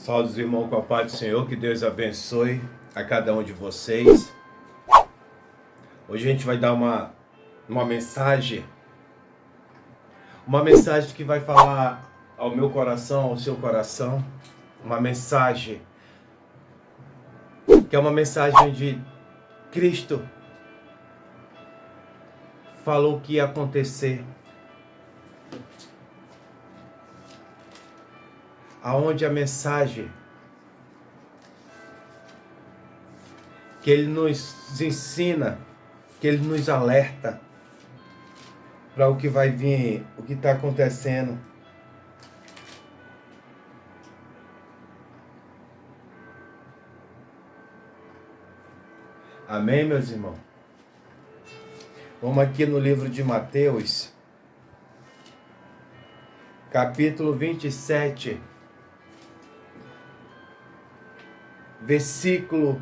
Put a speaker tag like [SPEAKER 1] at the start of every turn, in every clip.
[SPEAKER 1] Saúde os irmãos com a paz do Senhor, que Deus abençoe a cada um de vocês. Hoje a gente vai dar uma mensagem que vai falar ao meu coração, ao seu coração, uma mensagem que é uma mensagem de Cristo falou que ia acontecer, aonde a mensagem que Ele nos ensina, que Ele nos alerta para o que vai vir, o que está acontecendo. Amém, meus irmãos? Vamos aqui no livro de Mateus, capítulo 27, versículo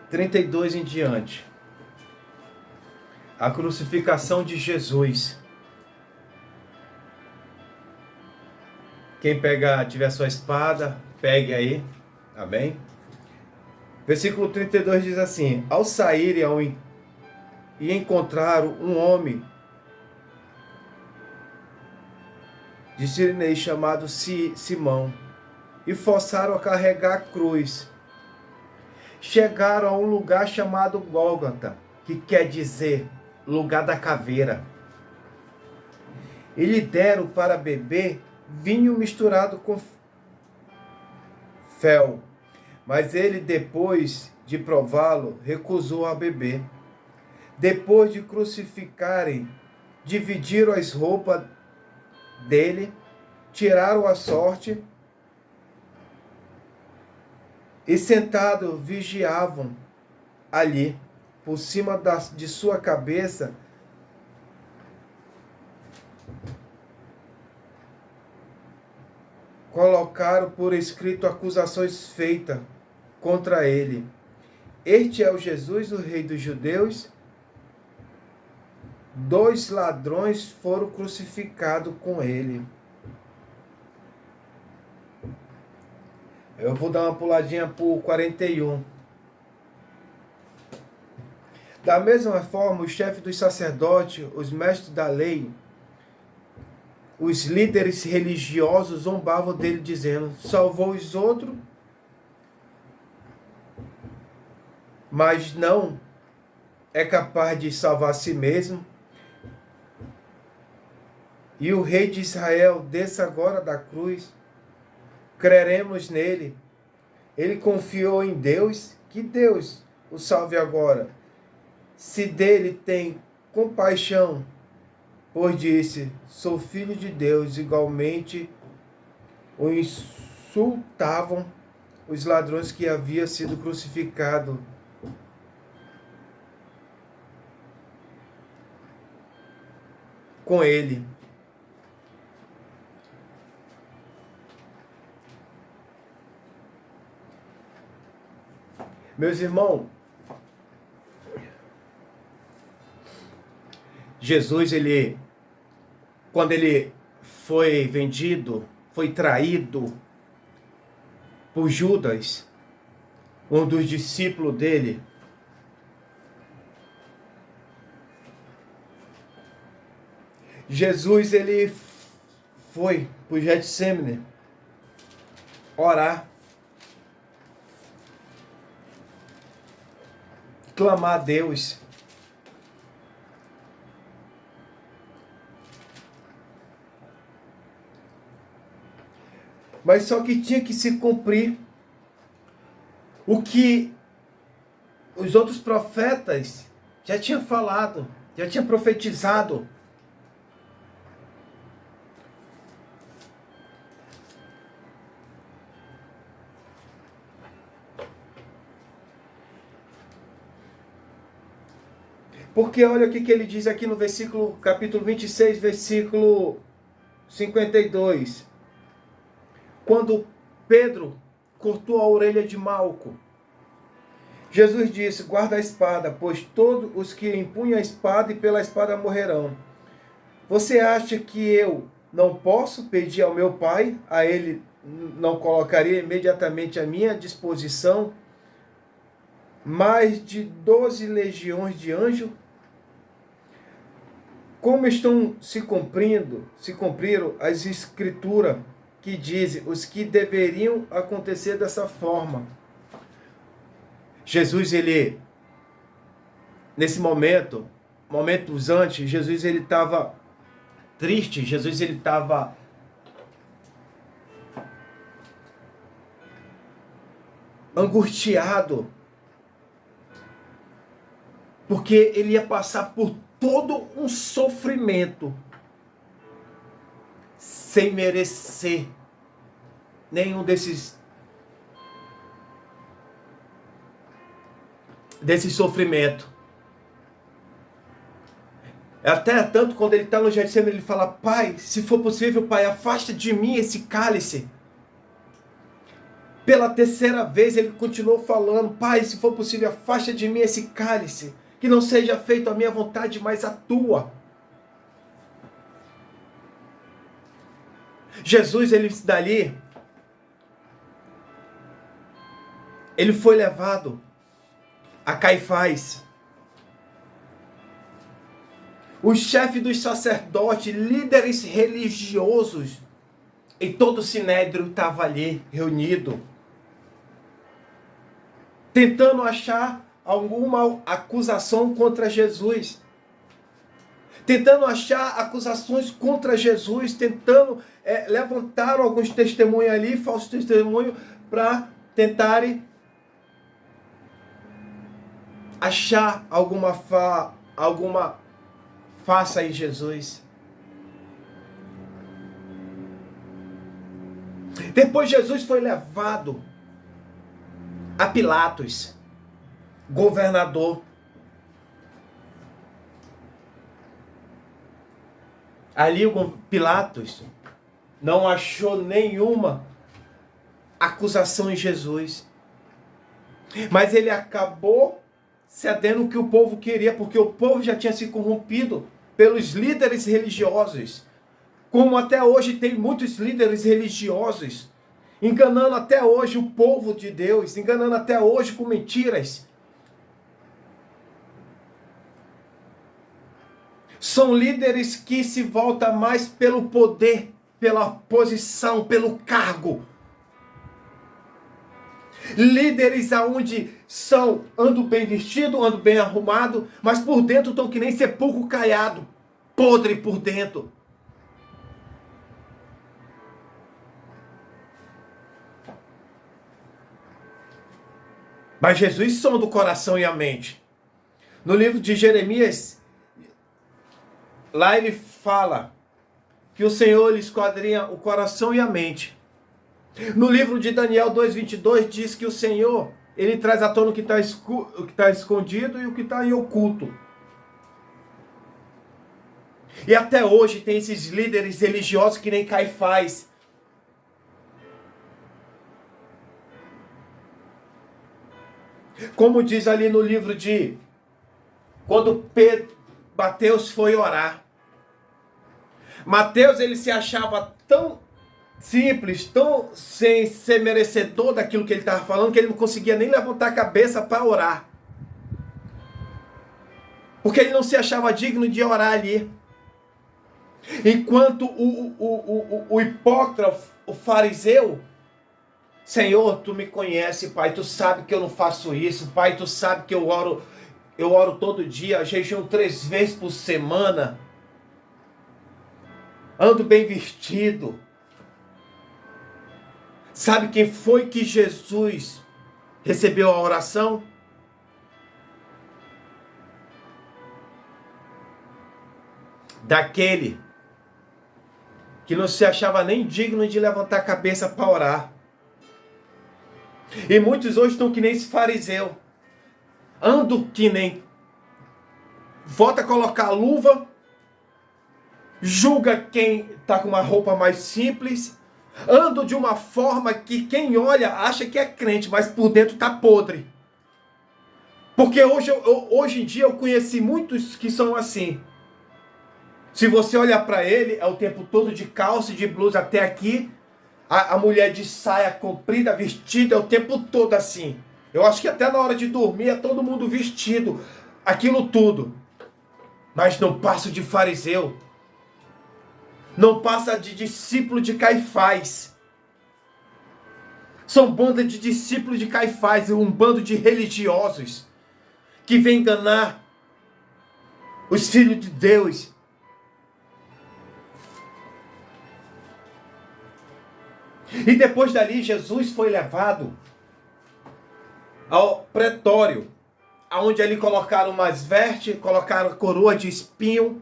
[SPEAKER 1] 32 em diante. A crucificação de Jesus. Quem tiver sua espada, pegue aí. Amém? Versículo 32 diz assim: Ao saírem e encontraram um homem de Cirenei chamado Simão, e forçaram a carregar a cruz. Chegaram a um lugar chamado Gólgota, que quer dizer lugar da caveira. E lhe deram para beber vinho misturado com fel. Mas ele, depois de prová-lo, recusou a beber. Depois de crucificarem, dividiram as roupas dele, tiraram a sorte e sentados vigiavam ali, por cima de sua cabeça, colocaram por escrito acusações feitas contra ele. Este é o Jesus, o Rei dos Judeus. 2 ladrões foram crucificados com ele. Eu vou dar uma puladinha por 41. Da mesma forma, os chefes dos sacerdotes, os mestres da lei, os líderes religiosos zombavam dele, dizendo: salvou os outros, mas não é capaz de salvar a si mesmo. E o rei de Israel, desça agora da cruz, creremos nele. Ele confiou em Deus, que Deus o salve agora, se dele tem compaixão, pois disse: sou filho de Deus. Igualmente o insultavam os ladrões que havia sido crucificado. Com ele. Meus irmãos, Jesus, quando ele foi vendido, foi traído por Judas, um dos discípulos dele, Jesus, ele foi para o Getsemane orar, clamar a Deus. Mas só que tinha que se cumprir o que os outros profetas já tinham falado, já tinham profetizado. Porque olha o que ele diz aqui no capítulo 26, versículo 52. Quando Pedro cortou a orelha de Malco, Jesus disse: guarda a espada, pois todos os que empunham a espada e pela espada morrerão. Você acha que eu não posso pedir ao meu Pai, a Ele não colocaria imediatamente à minha disposição mais de 12 legiões de anjos? Como estão se cumpriram as escrituras que dizem os que deveriam acontecer dessa forma. Jesus, ele, nesse momentos antes, Jesus ele estava triste, Jesus ele estava angustiado, porque ele ia passar por todo um sofrimento sem merecer nenhum desse sofrimento. Até tanto quando ele está no Getsemane, ele fala: Pai, se for possível, Pai, afasta de mim esse cálice. Pela terceira vez ele continuou falando: Pai, se for possível, afasta de mim esse cálice. Que não seja feito a minha vontade, mas a tua. Jesus, ele dali, ele foi levado a Caifás. O chefe dos sacerdotes, líderes religiosos, e todo o sinédrio estava ali reunido, tentando achar alguma acusação contra Jesus, tentando achar acusações contra Jesus, tentando levantar alguns testemunhos ali, falsos testemunhos, para tentarem achar alguma faça em Jesus. Depois Jesus foi levado a Pilatos, governador. Ali o Pilatos não achou nenhuma acusação em Jesus. Mas ele acabou cedendo o que o povo queria, porque o povo já tinha se corrompido pelos líderes religiosos. Como até hoje tem muitos líderes religiosos, enganando até hoje o povo de Deus, enganando até hoje com mentiras. São líderes que se voltam mais pelo poder, pela posição, pelo cargo. Líderes aonde andam bem vestido, andam bem arrumado, mas por dentro estão que nem sepulcro caiado, podre por dentro. Mas Jesus sonda o coração e a mente. No livro de Jeremias, lá ele fala que o Senhor ele esquadrinha o coração e a mente. No livro de Daniel 2:22 diz que o Senhor ele traz à tona o que está escondido e o que está em oculto. E até hoje tem esses líderes religiosos que nem Caifás. Como diz ali no livro de... Quando Mateus foi orar. Mateus ele se achava tão simples, tão sem ser merecedor daquilo que ele estava falando, que ele não conseguia nem levantar a cabeça para orar. Porque ele não se achava digno de orar ali. Enquanto o hipócrita, o fariseu, Senhor, tu me conhece, Pai, tu sabe que eu não faço isso, Pai, tu sabe que eu oro todo dia, jejum 3 vezes por semana, ando bem vestido. Sabe quem foi que Jesus recebeu a oração? Daquele que não se achava nem digno de levantar a cabeça para orar. E muitos hoje estão que nem esse fariseu. Ando que nem... Volta a colocar a luva. Julga quem está com uma roupa mais simples. Ando de uma forma que quem olha acha que é crente, mas por dentro está podre. Porque hoje em dia eu conheci muitos que são assim. Se você olhar para ele, é o tempo todo de calça e de blusa até aqui. A mulher de saia comprida, vestida, é o tempo todo assim. Eu acho que até na hora de dormir é todo mundo vestido. Aquilo tudo. Mas não passa de fariseu. Não passa de discípulo de Caifás. São banda de discípulos de Caifás, um bando de religiosos que vem enganar os filhos de Deus. E depois dali, Jesus foi levado ao pretório, onde ali colocaram umas vestes, colocaram coroa de espinho.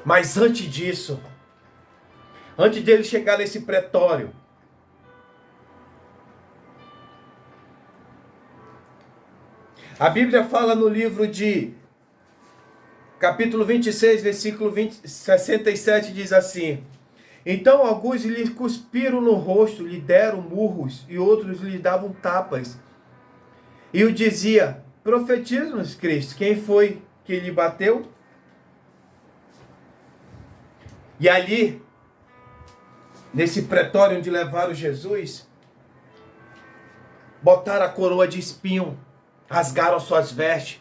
[SPEAKER 1] Mas antes disso, antes dele chegar nesse pretório, a Bíblia fala no livro de capítulo 26, versículo 67, diz assim: então alguns lhe cuspiram no rosto, lhe deram murros, e outros lhe davam tapas. E o dizia: profetiza-nos, Cristo, quem foi que lhe bateu? E ali, nesse pretório onde levaram Jesus, botaram a coroa de espinho, rasgaram suas vestes,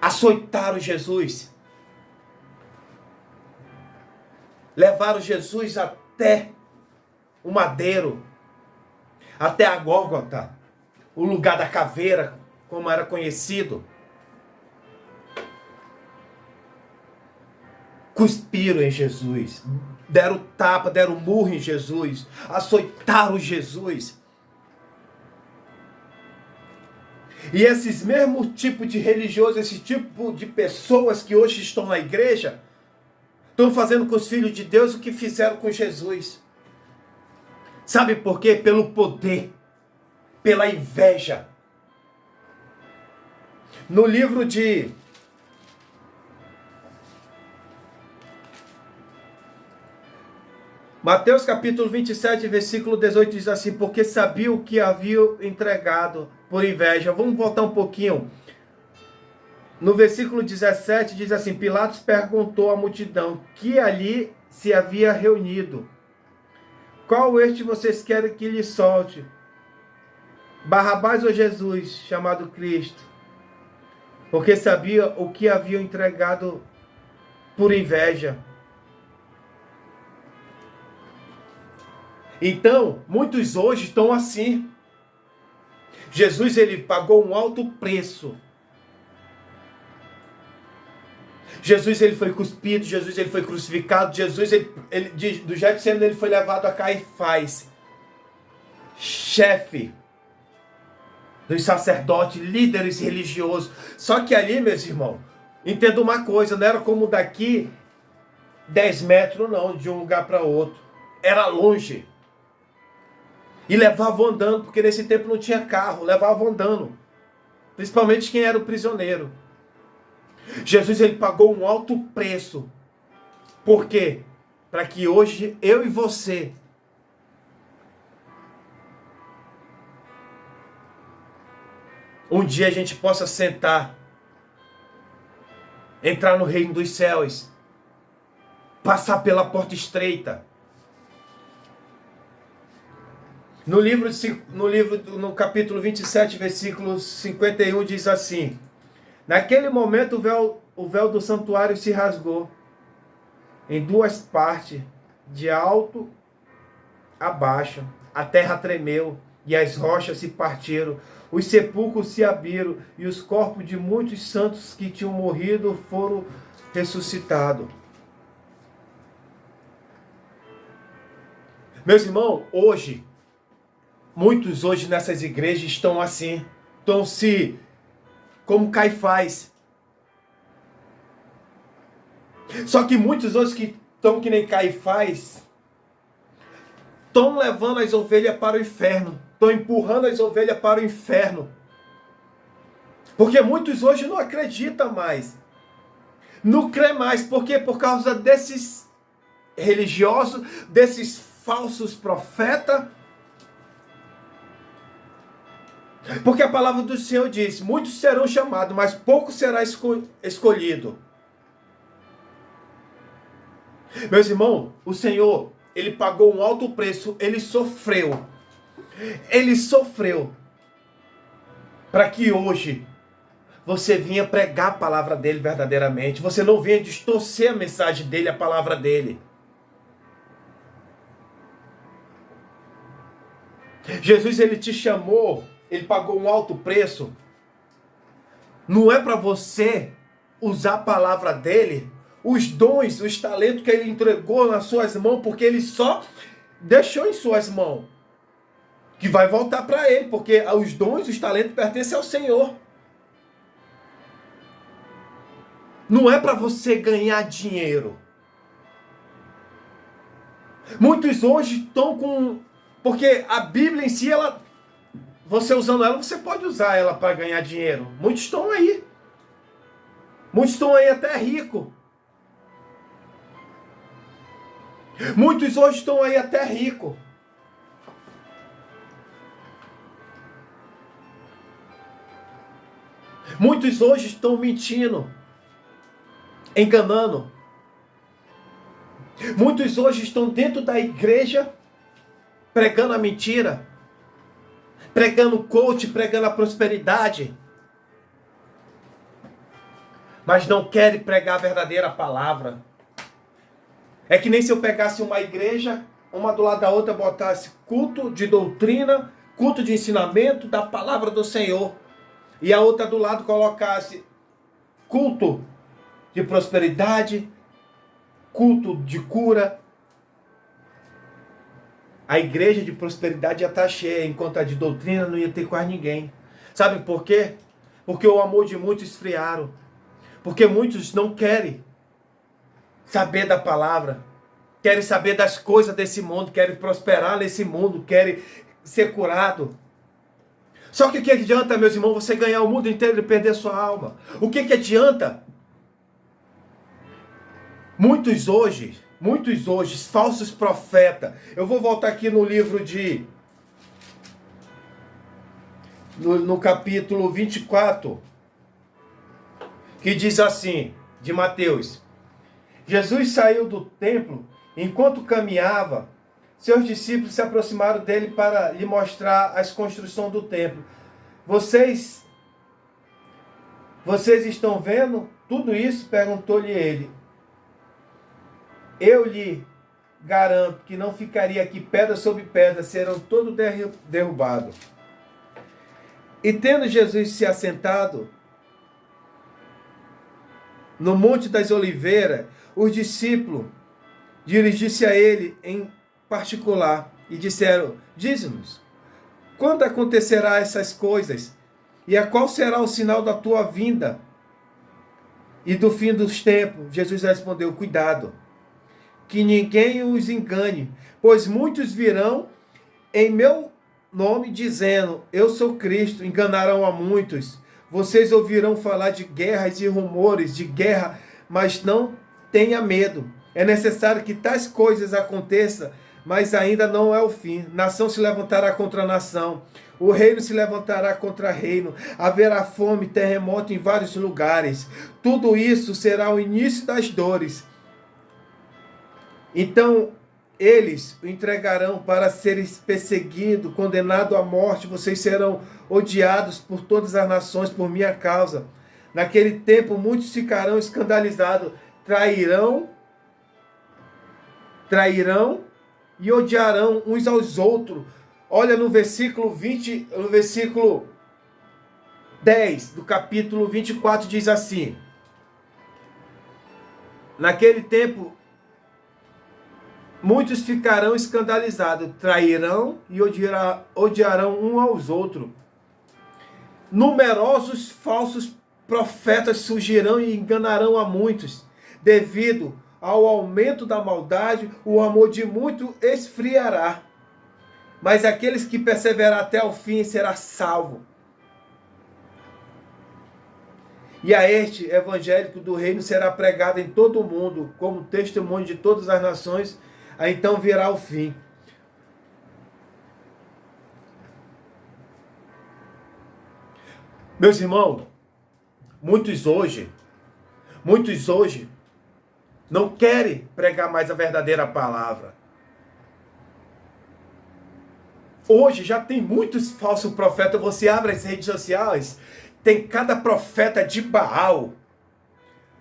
[SPEAKER 1] açoitaram Jesus, levaram Jesus até o madeiro, até a Gólgota, o lugar da caveira, como era conhecido. Cuspiram em Jesus, deram tapa, deram murro em Jesus, açoitaram Jesus. E esses mesmos tipos de religiosos, esse tipo de pessoas que hoje estão na igreja, estão fazendo com os filhos de Deus o que fizeram com Jesus. Sabe por quê? Pelo poder, pela inveja. No livro de Mateus capítulo 27, versículo 18 diz assim: porque sabia o que havia entregado por inveja. Vamos voltar um pouquinho. No versículo 17 diz assim: Pilatos perguntou à multidão que ali se havia reunido: qual este vocês querem que lhe solte? Barrabás ou Jesus, chamado Cristo? Porque sabia o que havia entregado por inveja. Então, muitos hoje estão assim. Jesus, ele pagou um alto preço. Jesus, ele foi cuspido. Jesus, ele foi crucificado. Jesus, do Getsemane, ele foi levado a Caifás, chefe dos sacerdotes, líderes religiosos. Só que ali, meus irmãos, entenda uma coisa, não era como daqui 10 metros, não, de um lugar para outro. Era longe. E levavam andando, porque nesse tempo não tinha carro, levavam andando. Principalmente quem era o prisioneiro. Jesus, ele pagou um alto preço. Por quê? Para que hoje eu e você um dia a gente possa sentar, entrar no reino dos céus, passar pela porta estreita. No capítulo 27, versículo 51, diz assim: naquele momento o véu do santuário se rasgou em duas partes, de alto a baixo. A terra tremeu e as rochas se partiram. Os sepulcros se abriram e os corpos de muitos santos que tinham morrido foram ressuscitados. Meus irmãos, muitos hoje nessas igrejas estão assim, como Caifás. Só que muitos outros que estão que nem Caifás, estão levando as ovelhas para o inferno, estão empurrando as ovelhas para o inferno. Porque muitos hoje não acreditam mais, não crê mais. Por quê? Por causa desses religiosos, desses falsos profetas. Porque a palavra do Senhor diz, muitos serão chamados, mas pouco será escolhido. Meus irmãos, o Senhor, Ele pagou um alto preço, Ele sofreu. Ele sofreu para que hoje você vinha pregar a palavra dele verdadeiramente. Você não venha distorcer a mensagem dele, a palavra dele. Jesus, ele te chamou, ele pagou um alto preço. Não é para você usar a palavra dele, os dons, os talentos que ele entregou nas suas mãos, porque ele só deixou em suas mãos. Que vai voltar para ele, porque os dons, os talentos pertencem ao Senhor. Não é para você ganhar dinheiro. Muitos hoje estão com... Porque a Bíblia em si, você usando ela, você pode usar ela para ganhar dinheiro. Muitos estão aí. Muitos estão aí até ricos. Muitos hoje estão aí até ricos. Muitos hoje estão mentindo, enganando. Muitos hoje estão dentro da igreja pregando a mentira, pregando o coach, pregando a prosperidade, mas não querem pregar a verdadeira palavra. É que nem se eu pegasse uma igreja, uma do lado da outra, botasse culto de doutrina, culto de ensinamento da palavra do Senhor, e a outra do lado colocasse culto de prosperidade, culto de cura. A igreja de prosperidade ia estar cheia, enquanto a de doutrina não ia ter quase ninguém. Sabe por quê? Porque o amor de muitos esfriaram. Porque muitos não querem saber da palavra, querem saber das coisas desse mundo, querem prosperar nesse mundo, querem ser curado. Só que o que adianta, meus irmãos, você ganhar o mundo inteiro e perder sua alma? O que adianta? Muitos hoje, falsos profetas. Eu vou voltar aqui no livro no capítulo 24, que diz assim, de Mateus. Jesus saiu do templo, enquanto caminhava, seus discípulos se aproximaram dele para lhe mostrar as construções do templo. Vocês estão vendo tudo isso? Perguntou-lhe ele. Eu lhe garanto que não ficaria aqui pedra sobre pedra, serão todos derrubados. E tendo Jesus se assentado no Monte das Oliveiras, os discípulos dirigiram-se a ele em particular e disseram, dize-nos, quando acontecerá essas coisas? E a qual será o sinal da tua vinda e do fim dos tempos? Jesus respondeu, cuidado, que ninguém os engane, pois muitos virão em meu nome dizendo, eu sou Cristo, enganarão a muitos. Vocês ouvirão falar de guerras e rumores de guerra, mas não tenha medo. É necessário que tais coisas aconteçam, mas ainda não é o fim. Nação se levantará contra nação, o reino se levantará contra reino, haverá fome, terremoto em vários lugares. Tudo isso será o início das dores. Então eles o entregarão para ser perseguido, condenado à morte. Vocês serão odiados por todas as nações por minha causa. Naquele tempo muitos ficarão escandalizados, trairão e odiarão uns aos outros. Olha no versículo 20, no versículo 10 do capítulo 24 diz assim: naquele tempo muitos ficarão escandalizados, trairão e odiarão uns aos outros. Numerosos falsos profetas surgirão e enganarão a muitos. Devido ao aumento da maldade, o amor de muitos esfriará. Mas aqueles que perseverar até o fim será salvo. E a este evangelho do reino será pregado em todo o mundo, como testemunho de todas as nações, aí então virá o fim. Meus irmãos, muitos hoje não querem pregar mais a verdadeira palavra. Hoje já tem muitos falsos profetas. Você abre as redes sociais, tem cada profeta de Baal,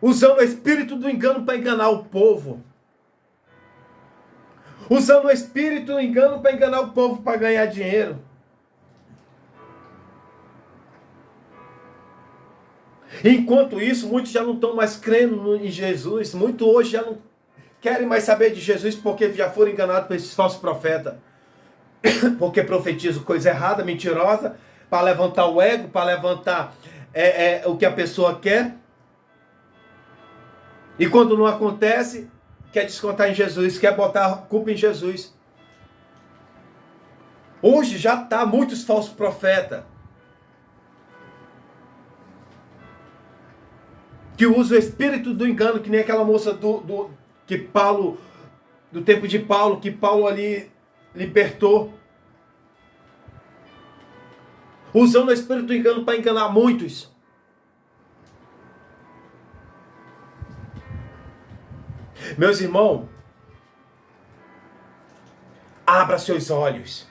[SPEAKER 1] usando o espírito do engano para enganar o povo. Usando o espírito do engano para enganar o povo para ganhar dinheiro. Enquanto isso, muitos já não estão mais crendo em Jesus. Muitos hoje já não querem mais saber de Jesus porque já foram enganados por esses falsos profetas. Porque profetizam coisa errada, mentirosa, para levantar o ego, para levantar o que a pessoa quer. E quando não acontece, quer descontar em Jesus, quer botar a culpa em Jesus. Hoje já está muitos falsos profetas que usam o espírito do engano, que nem aquela moça do tempo de Paulo, que Paulo ali libertou. Usando o espírito do engano para enganar muitos. Meus irmãos, abra seus olhos.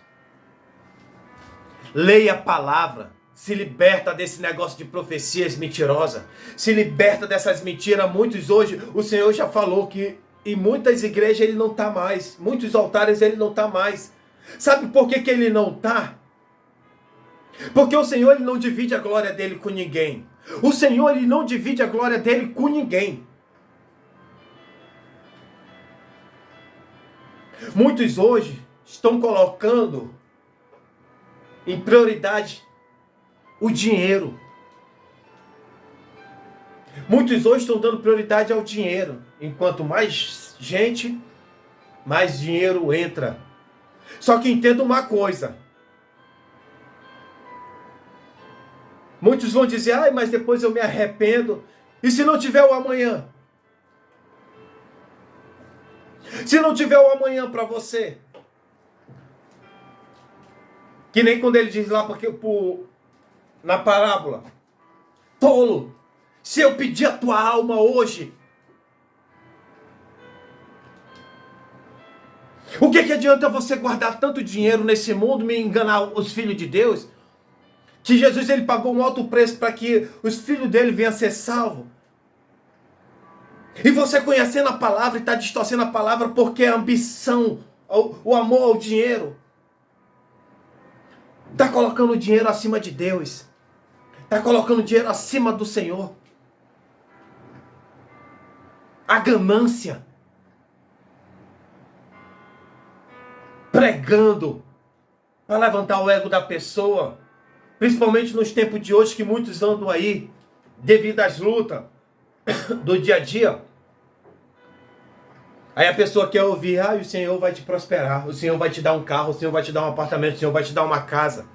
[SPEAKER 1] Leia a palavra. Se liberta desse negócio de profecias mentirosas. Se liberta dessas mentiras. Muitos hoje, o Senhor já falou que em muitas igrejas ele não está mais. Muitos altares ele não está mais. Sabe por que ele não está? Porque o Senhor ele não divide a glória dele com ninguém. O Senhor ele não divide a glória dele com ninguém. Muitos hoje estão colocando em prioridade o dinheiro. Muitos hoje estão dando prioridade ao dinheiro. Enquanto mais gente, mais dinheiro entra. Só que entenda uma coisa. Muitos vão dizer, mas depois eu me arrependo. E se não tiver o amanhã? Se não tiver o amanhã para você? Que nem quando ele diz lá na parábola. Tolo, se eu pedir a tua alma hoje, o que adianta você guardar tanto dinheiro nesse mundo, me enganar os filhos de Deus? Que Jesus ele pagou um alto preço para que os filhos dele venham a ser salvos. E você conhecendo a palavra e está distorcendo a palavra porque a ambição, o amor ao dinheiro, está colocando o dinheiro acima de Deus. Está colocando o dinheiro acima do Senhor. A ganância. Pregando para levantar o ego da pessoa. Principalmente nos tempos de hoje que muitos andam aí, devido às lutas do dia a dia. Aí a pessoa quer ouvir, o Senhor vai te prosperar, o Senhor vai te dar um carro, o Senhor vai te dar um apartamento, o Senhor vai te dar uma casa.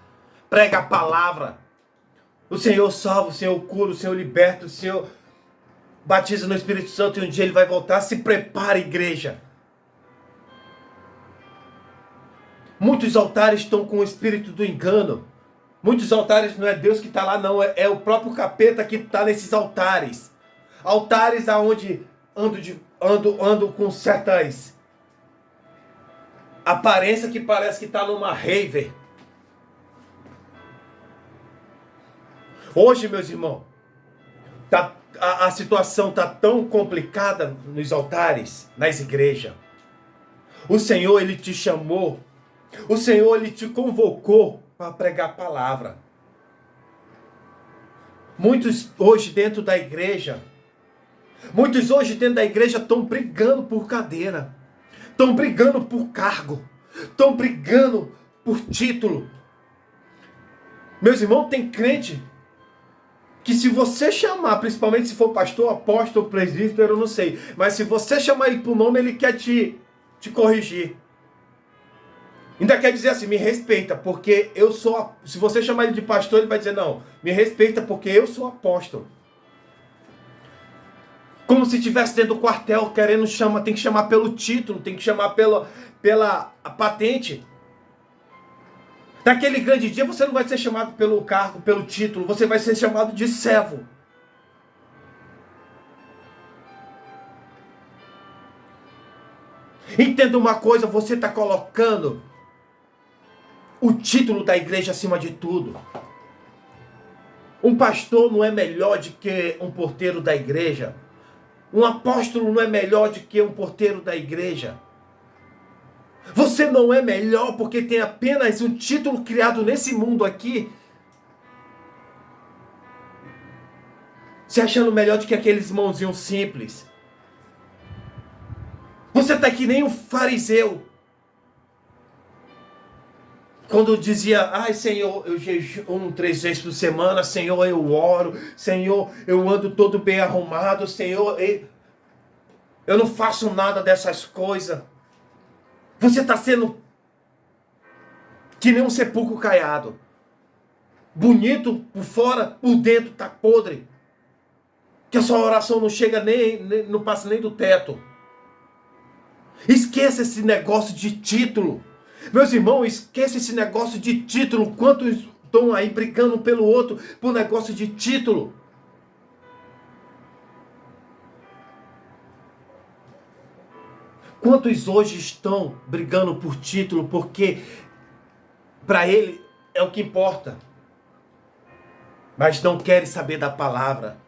[SPEAKER 1] Prega a palavra. O Senhor salva, o Senhor cura, o Senhor liberta, o Senhor batiza no Espírito Santo e um dia Ele vai voltar. Se prepara, igreja. Muitos altares estão com o espírito do engano. Muitos altares não é Deus que está lá, não. É o próprio capeta que está nesses altares. Altares aonde ando com certas aparências que parece que está numa rave. Hoje, meus irmãos, a situação está tão complicada nos altares, nas igrejas. O Senhor, Ele te chamou. O Senhor, Ele te convocou para pregar a palavra. Muitos hoje dentro da igreja estão brigando por cadeira. Estão brigando por cargo. Estão brigando por título. Meus irmãos, tem crente que se você chamar, principalmente se for pastor, apóstolo, presbítero, eu não sei. Mas se você chamar ele por nome, ele quer te corrigir. Ainda quer dizer assim, me respeita, porque eu sou... Se você chamar ele de pastor, ele vai dizer, não, me respeita porque eu sou apóstolo. Como se estivesse dentro do quartel, querendo chamar, tem que chamar pelo título, tem que chamar pela patente. Naquele grande dia você não vai ser chamado pelo cargo, pelo título, você vai ser chamado de servo. Entenda uma coisa, você está colocando o título da igreja acima de tudo. Um pastor não é melhor do que um porteiro da igreja. Um apóstolo não é melhor do que um porteiro da igreja. Você não é melhor porque tem apenas um título criado nesse mundo aqui, se achando melhor do que aqueles irmãozinhos simples. Você está que nem um fariseu. Quando dizia, ai Senhor, eu jejuo 3 vezes por semana, Senhor, eu oro, Senhor, eu ando todo bem arrumado, Senhor, eu não faço nada dessas coisas. Você está sendo que nem um sepulcro caiado. Bonito por fora, por dentro está podre. Que a sua oração não chega não passa nem do teto. Esqueça esse negócio de título. Meus irmãos, esqueça esse negócio de título. Quantos estão aí brigando pelo outro por negócio de título? Quantos hoje estão brigando por título porque para ele é o que importa, mas não querem saber da palavra,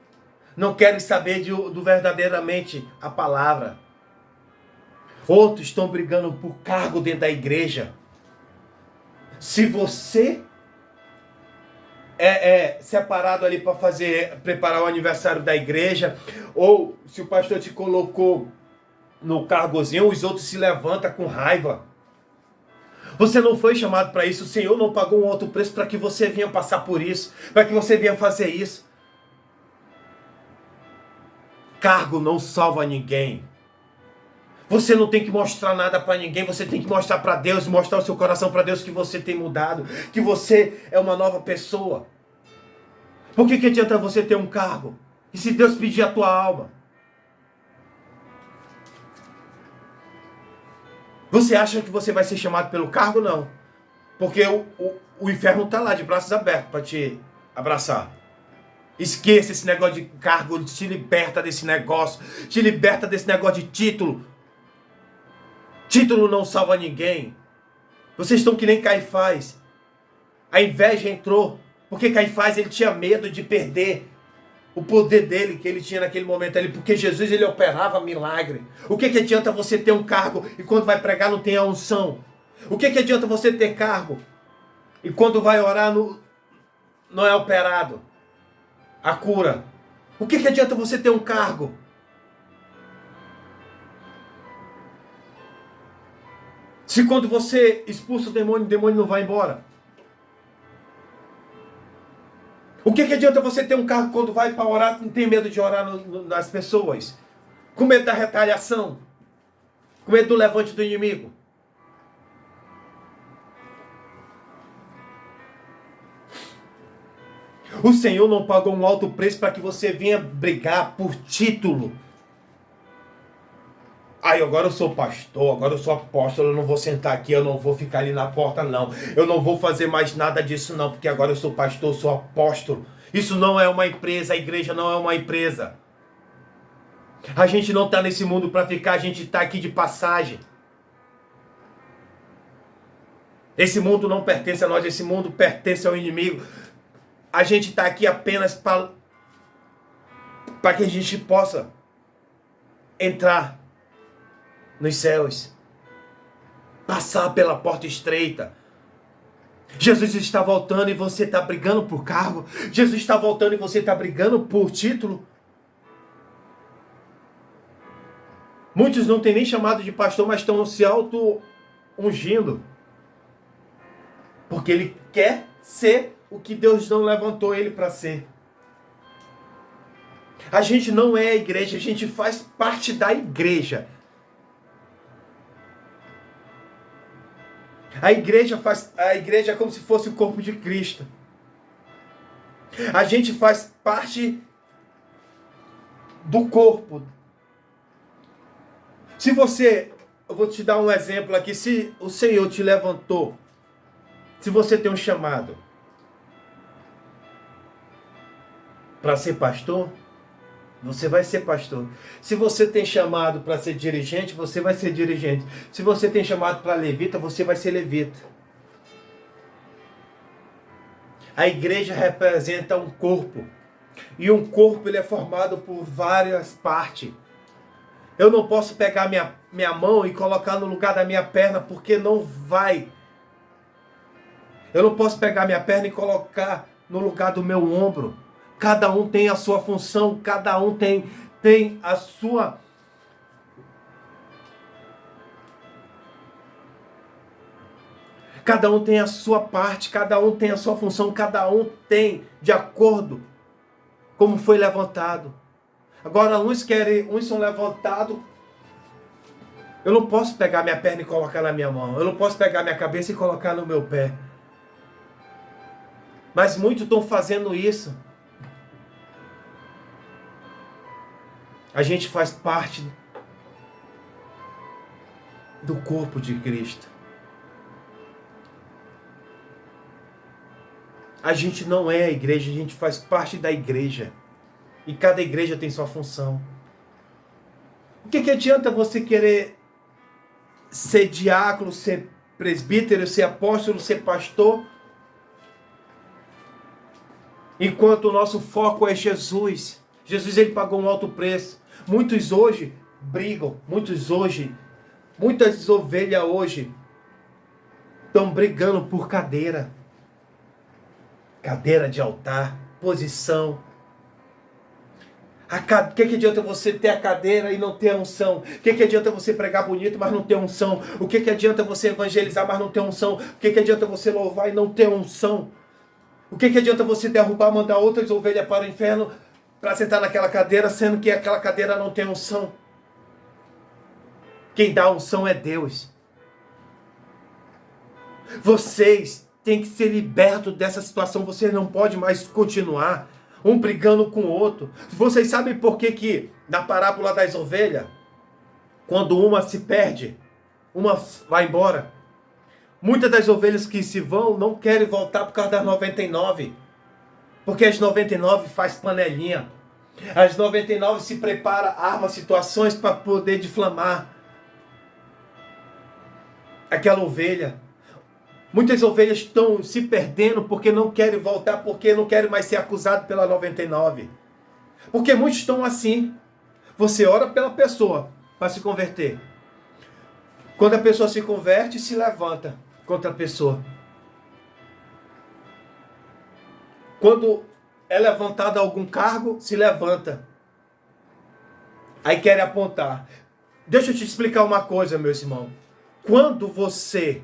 [SPEAKER 1] não querem saber do verdadeiramente a palavra. Outros estão brigando por cargo dentro da igreja. Se você é separado ali para preparar o aniversário da igreja, ou se o pastor te colocou no cargozinho, os outros se levantam com raiva. Você não foi chamado para isso. O Senhor não pagou um alto preço para que você venha passar por isso, para que você venha fazer isso. Cargo não salva ninguém. Você não tem que mostrar nada para ninguém, você tem que mostrar para Deus, mostrar o seu coração para Deus que você tem mudado, que você é uma nova pessoa. Por que adianta você ter um cargo? E se Deus pedir a tua alma? Você acha que você vai ser chamado pelo cargo? Não. Porque o inferno está lá de braços abertos para te abraçar. Esqueça esse negócio de cargo, te liberta desse negócio, te liberta desse negócio de título. Título não salva ninguém. Vocês estão que nem Caifás. A inveja entrou, porque Caifás ele tinha medo de perder o poder dele que ele tinha naquele momento ali, porque Jesus ele operava milagre. O que adianta você ter um cargo e quando vai pregar não tem a unção? O que adianta você ter cargo e quando vai orar não é operado a cura? O que adianta você ter um cargo? Se quando você expulsa o demônio não vai embora? O que adianta você ter um cargo quando vai para orar, não tem medo de orar nas pessoas? Com medo da retaliação? Com medo do levante do inimigo? O Senhor não pagou um alto preço para que você venha brigar por título. Ai, agora eu sou pastor, agora eu sou apóstolo, eu não vou sentar aqui, eu não vou ficar ali na porta, não. Eu não vou fazer mais nada disso, não, porque agora eu sou pastor, eu sou apóstolo. Isso não é uma empresa, a igreja não é uma empresa. A gente não está nesse mundo para ficar, a gente está aqui de passagem. Esse mundo não pertence a nós, esse mundo pertence ao inimigo. A gente está aqui apenas para que a gente possa entrar nos céus, passar pela porta estreita. Jesus está voltando e você está brigando por cargo. Jesus está voltando e você está brigando por título. Muitos não têm nem chamado de pastor, mas estão se auto-ungindo. Porque ele quer ser o que Deus não levantou ele para ser. A gente não é a igreja, a gente faz parte da igreja. A igreja é como se fosse o corpo de Cristo. A gente faz parte do corpo. Eu vou te dar um exemplo aqui, se o Senhor te levantou Se você tem um chamado para ser pastor, você vai ser pastor. Se você tem chamado para ser dirigente, você vai ser dirigente. Se você tem chamado para levita, você vai ser levita. A igreja representa um corpo. E um corpo ele é formado por várias partes. Eu não posso pegar minha mão e colocar no lugar da minha perna, porque não vai. Eu não posso pegar minha perna e colocar no lugar do meu ombro. Cada um tem a sua função, cada um tem a sua... Cada um tem a sua parte, cada um tem a sua função, cada um tem de acordo como foi levantado. Agora, uns são levantados. Eu não posso pegar minha perna e colocar na minha mão. Eu não posso pegar minha cabeça e colocar no meu pé. Mas muitos estão fazendo isso. A gente faz parte do corpo de Cristo. A gente não é a igreja, a gente faz parte da igreja. E cada igreja tem sua função. O que adianta você querer ser diácono, ser presbítero, ser apóstolo, ser pastor, enquanto o nosso foco é Jesus? Jesus, ele pagou um alto preço. Muitos hoje brigam, muitas ovelhas hoje estão brigando por cadeira. Cadeira de altar, posição. O que adianta você ter a cadeira e não ter a unção? O que adianta você pregar bonito, mas não ter unção? O que adianta você evangelizar, mas não ter unção? O que adianta você louvar e não ter unção? O que adianta você derrubar, mandar outras ovelhas para o inferno para sentar naquela cadeira, sendo que aquela cadeira não tem unção? Quem dá unção é Deus. Vocês têm que ser libertos dessa situação. Você não pode mais continuar um brigando com o outro. Vocês sabem por que na parábola das ovelhas, quando uma se perde, uma vai embora? Muitas das ovelhas que se vão não querem voltar por causa das 99. Porque as 99 faz panelinha. As 99 se prepara, arma situações para poder difamar aquela ovelha. Muitas ovelhas estão se perdendo porque não querem voltar, porque não querem mais ser acusados pela 99. Porque muitos estão assim. Você ora pela pessoa para se converter. Quando a pessoa se converte, se levanta contra a pessoa. Quando é levantado algum cargo, se levanta. Aí querem apontar. Deixa eu te explicar uma coisa, meus irmãos. Quando você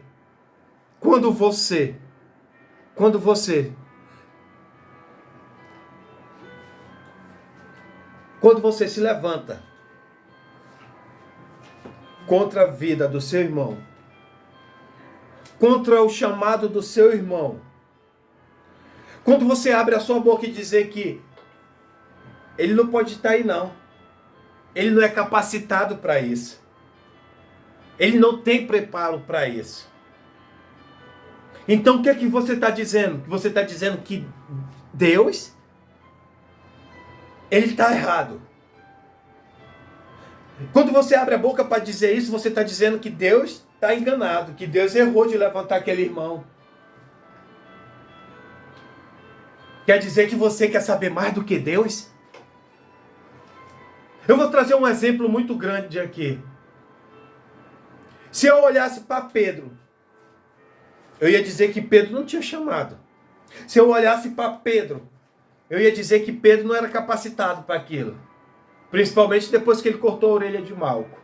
[SPEAKER 1] se levanta contra a vida do seu irmão, contra o chamado do seu irmão, quando você abre a sua boca e dizer que ele não pode estar aí não, ele não é capacitado para isso, ele não tem preparo para isso. Então o que é que você está dizendo? Você está dizendo que Deus, ele está errado. Quando você abre a boca para dizer isso, você está dizendo que Deus está enganado, que Deus errou de levantar aquele irmão. Quer dizer que você quer saber mais do que Deus? Eu vou trazer um exemplo muito grande aqui. Se eu olhasse para Pedro, eu ia dizer que Pedro não tinha chamado. Se eu olhasse para Pedro, eu ia dizer que Pedro não era capacitado para aquilo. Principalmente depois que ele cortou a orelha de Malco.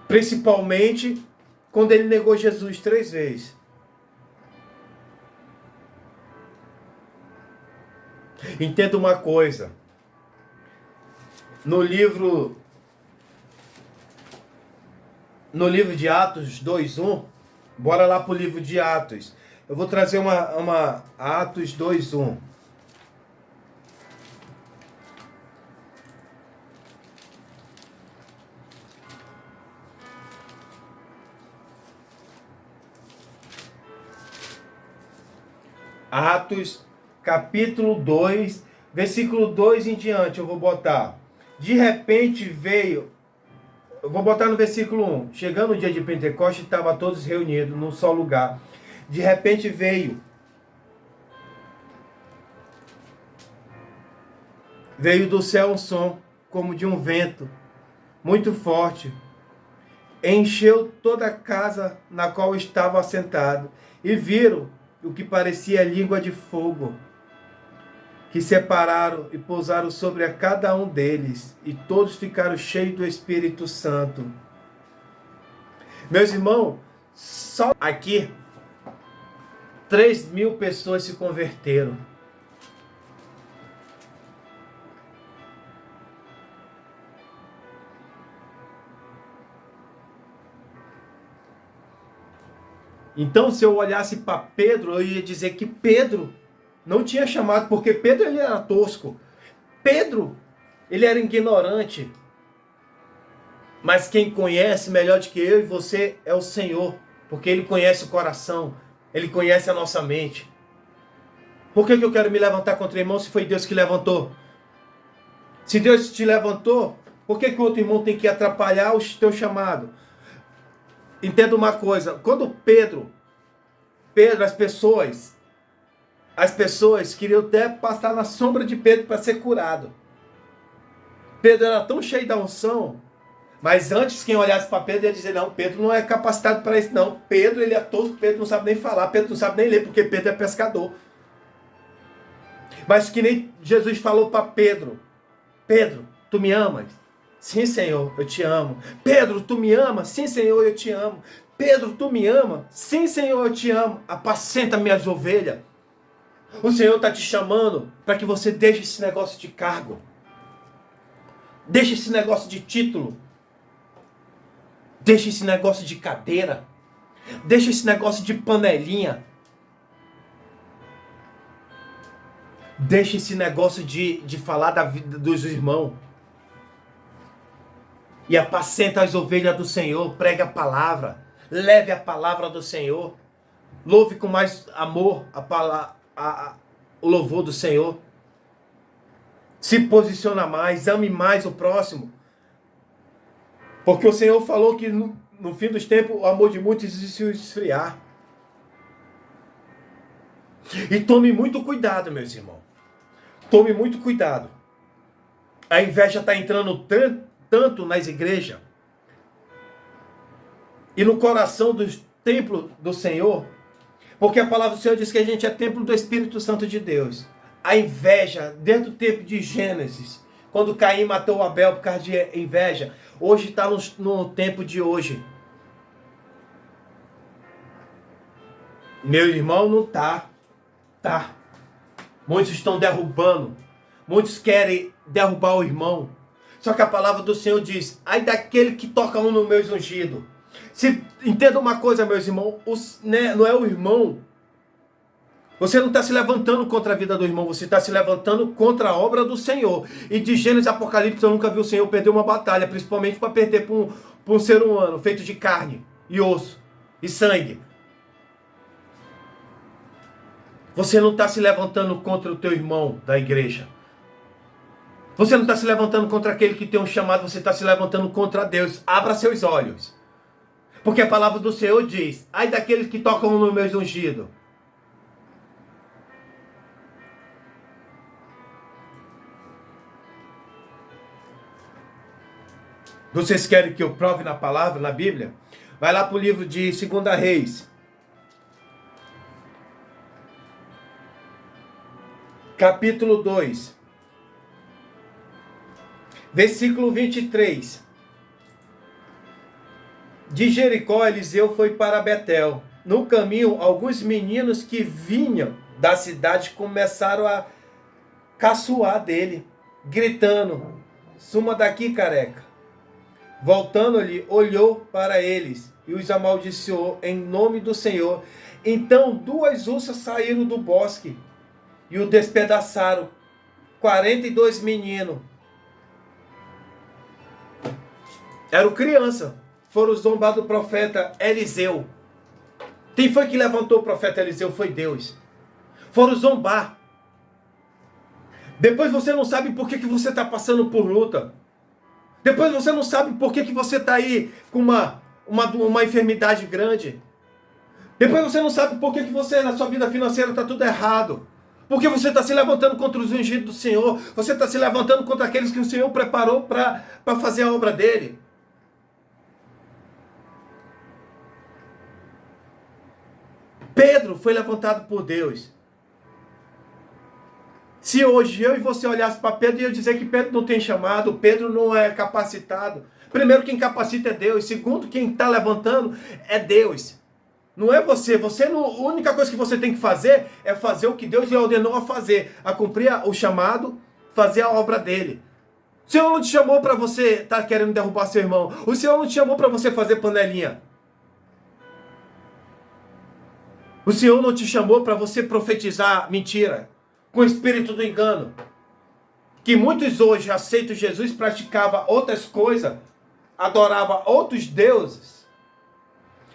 [SPEAKER 1] Principalmente quando ele negou Jesus 3 vezes. Entenda uma coisa. No livro de Atos 2:1, bora lá pro livro de Atos. Eu vou trazer uma Atos 2:1. Atos, capítulo 2, versículo 2 em diante, eu vou botar. De repente veio, eu vou botar no versículo 1. Chegando o dia de Pentecostes, estavam todos reunidos num só lugar. De repente veio do céu um som, como de um vento, muito forte. Encheu toda a casa na qual estava assentado. E viram o que parecia língua de fogo, que separaram e pousaram sobre a cada um deles. E todos ficaram cheios do Espírito Santo. Meus irmãos, só aqui 3.000 pessoas se converteram. Então, se eu olhasse para Pedro, eu ia dizer que Pedro não tinha chamado, porque Pedro ele era tosco. Pedro, ele era ignorante. Mas quem conhece melhor do que eu e você é o Senhor, porque Ele conhece o coração, Ele conhece a nossa mente. Por que eu quero me levantar contra o irmão se foi Deus que levantou? Se Deus te levantou, por que o outro irmão tem que atrapalhar o teu chamado? Entenda uma coisa, quando Pedro, as pessoas queriam até passar na sombra de Pedro para ser curado. Pedro era tão cheio da unção, mas antes quem olhasse para Pedro ia dizer, não, Pedro não é capacitado para isso não. Pedro ele é tosco, Pedro não sabe nem falar, Pedro não sabe nem ler, porque Pedro é pescador. Mas que nem Jesus falou para Pedro, Pedro, tu me amas? Sim, Senhor, eu te amo. Pedro, tu me amas? Sim, Senhor, eu te amo. Pedro, tu me amas? Sim, Senhor, eu te amo. Apacenta minhas ovelhas. O Senhor está te chamando para que você deixe esse negócio de cargo. Deixe esse negócio de título. Deixe esse negócio de cadeira. Deixe esse negócio de panelinha. Deixe esse negócio de falar da vida dos irmãos. E apacenta as ovelhas do Senhor. Pregue a palavra. Leve a palavra do Senhor. Louve com mais amor o louvor do Senhor. Se posiciona mais. Ame mais o próximo. Porque o Senhor falou que no fim dos tempos o amor de muitos se esfriar. E tome muito cuidado, meus irmãos. Tome muito cuidado. A inveja está entrando tanto nas igrejas e no coração dos templos do Senhor, porque a palavra do Senhor diz que a gente é templo do Espírito Santo de Deus. A inveja, desde o tempo de Gênesis, quando Caim matou Abel por causa de inveja, hoje está no tempo de hoje. Meu irmão, não tá. Tá. Muitos estão derrubando. Muitos querem derrubar o irmão. Só que a palavra do Senhor diz, ai daquele que toca um no meu ungido. Entenda uma coisa, meus irmãos, não é o irmão. Você não está se levantando contra a vida do irmão, você está se levantando contra a obra do Senhor. E de Gênesis a Apocalipse eu nunca vi o Senhor perder uma batalha, principalmente para perder para um ser humano feito de carne e osso e sangue. Você não está se levantando contra o teu irmão da igreja. Você não está se levantando contra aquele que tem um chamado, você está se levantando contra Deus. Abra seus olhos. Porque a palavra do Senhor diz, ai daqueles que tocam no meu ungido. Vocês querem que eu prove na palavra, na Bíblia? Vai lá para o livro de 2 Reis. Capítulo 2. Versículo 23. De Jericó, Eliseu foi para Betel. No caminho, alguns meninos que vinham da cidade começaram a caçoar dele, gritando, suma daqui, careca. Voltando-lhe, olhou para eles e os amaldiçoou em nome do Senhor. Então 2 ursas saíram do bosque e o despedaçaram. 42 meninos. Eram criança. Foram zombar do profeta Eliseu. Quem foi que levantou o profeta Eliseu? Foi Deus. foram zombar. Depois você não sabe por que você está passando por luta. Depois você não sabe por que você está aí com uma enfermidade grande. Depois você não sabe por que você, na sua vida financeira, está tudo errado. Porque você está se levantando contra os ungidos do Senhor. Você está se levantando contra aqueles que o Senhor preparou para fazer a obra dele. Pedro foi levantado por Deus. Se hoje eu e você olhasse para Pedro e eu dizer que Pedro não tem chamado, Pedro não é capacitado. Primeiro, quem capacita é Deus. Segundo, quem está levantando é Deus. Não é você. A única coisa que você tem que fazer é fazer o que Deus lhe ordenou a fazer. A cumprir o chamado, fazer a obra dele. O Senhor não te chamou para você estar querendo derrubar seu irmão. O Senhor não te chamou para você fazer panelinha. O Senhor não te chamou para você profetizar mentira, com o espírito do engano. Que muitos hoje aceitam Jesus, praticavam outras coisas, adoravam outros deuses.